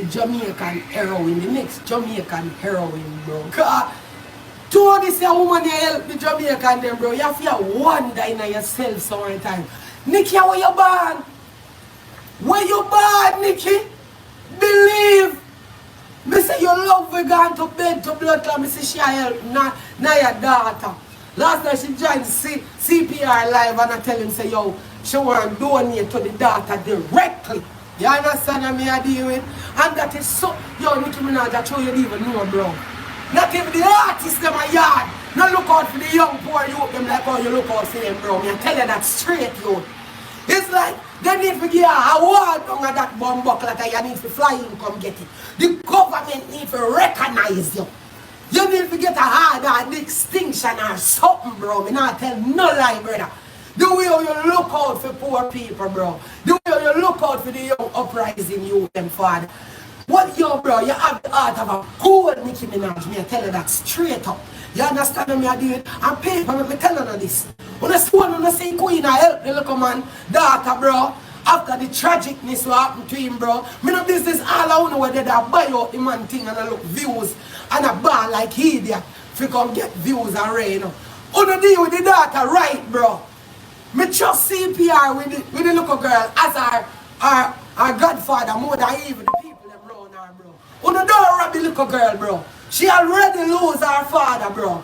Jamaican heroin, the next Jamaican heroin, bro. Cause to this woman you help the Jamaican them, bro, you have to wonder in yourself sometimes. Nicki, where you born? Where you born, Nicki? Believe. Me say you love we gone to bed to blood clot. Me say she help na your daughter. Last night she joined CPR live and I tell him say yo, she want to donate to the daughter directly. You understand what me I deal with? And that is so, yo, Nicki Minaj, I show you even know, bro. Not even the artists them a yard. Not look out for the young poor youth them like how you look out for them, bro. Me I tell you that straight, yo. It's like they need to give a award on that bomb buckle that you need to fly in, come get it. The government need to recognize you. You need to get a hard distinction or something, bro. Me not tell no lie, brother. The way you look out for poor people, bro. The way you look out for the young uprising youth, them father. What yo, bro, you have the heart of a cool Nicki Minaj. Me I tell you that straight up. You understand what me I do it? And paper, me tell you this. When I see Queen, I help the little man, daughter, bro. After the tragicness what happened to him, bro. Me no business all I know where they buy out the man thing and I look views and a bar like he there. If you come get views and rain. You no deal with the daughter right, bro. Me trust CPR with the little girl as our godfather more than even the people that around her, bro. You no don't rob the little girl, bro. She already lose her father, bro.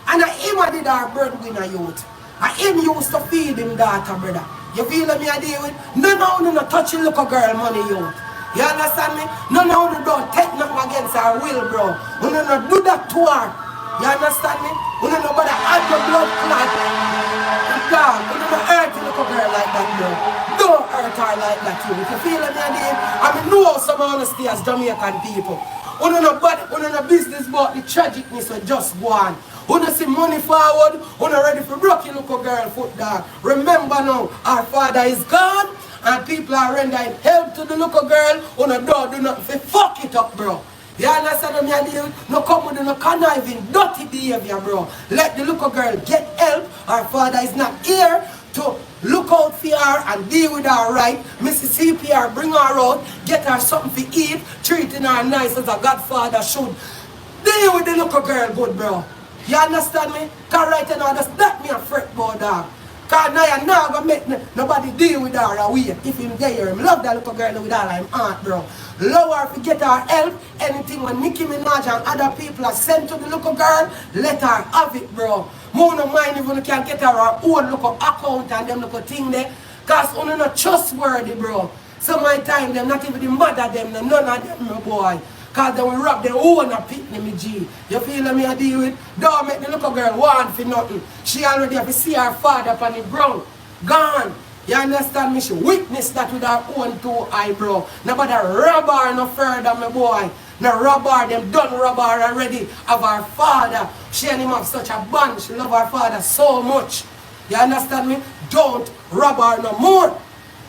And him did her breadwinner youth. And him used to feed him daughter, brother. You feel me I deal with? No, no touch your little girl money, youth. You understand me? No, don't take nothing against her will, bro. You no do that to her. You understand me? You no nobody add your blood clot. God, you no hurt your little girl like that, bro. Don't hurt her like that, you. If you feel me I deal, I mean, know some honesty as Jamaican people. You no business about the tragicness of just go on. You no see money forward, you no ready for broke your little girl foot dog. Remember now, our father is gone and people are rendering help to the little girl. You no do nothing for fuck it up, bro. You understand what I deal? No come with no conniving, dirty behavior, bro. Let the little girl get help. Our father is not here to look out for her and deal with her right. Mrs. CPR, bring her out, get her something to eat, treating her nice as a godfather should. Deal with the little girl good, bro. You understand me? Because right now, that's me a fret about dog. Because now you're not going to make nobody deal with her away. If him there, him love that little girl with all her heart, bro. Love her to get her help. Anything when Nicki Minaj and other people are sent to the little girl, let her have it, bro. More no mind if you can get her own little account and them little thing there. Because you're not trustworthy, bro. Some of the time, them not even the mother them, none of them, my boy. Because they will rob their own a pitney, me G. You feel me I deal with? Don't make the little girl want for nothing. She already have to see her father upon the ground. Gone. You understand me? She witnessed that with her own two eyebrow. Nobody rob her no further, my boy. No rob her, them done rob her already of her father. She and him have such a bond. She love her father so much. You understand me? Don't rob her no more.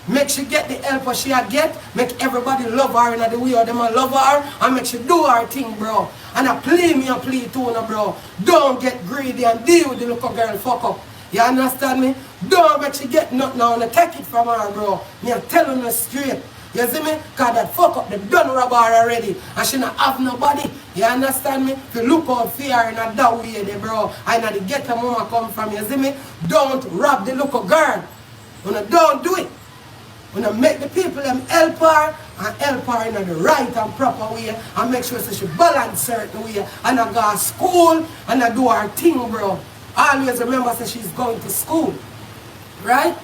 Make she get the help she get. Make everybody love her in the way of them love her. And make she do her thing, bro. And I play me a play too, no, bro. Don't get greedy and deal with the little girl fuck up. You understand me? Don't make she get nothing now and take it from her, bro. Me I'm telling her straight. You see me? Because that fuck up, they done rob her already. And she not have nobody. You understand me? If you look out for her in a that way, there, bro. I know the ghetto mama come from. You see me? Don't rob the little girl. Don't do it. When I make the people them help her and help her in the right and proper way and make sure that she balance certain way and I go to school and I do her thing, bro. Always remember that she's going to school. Right?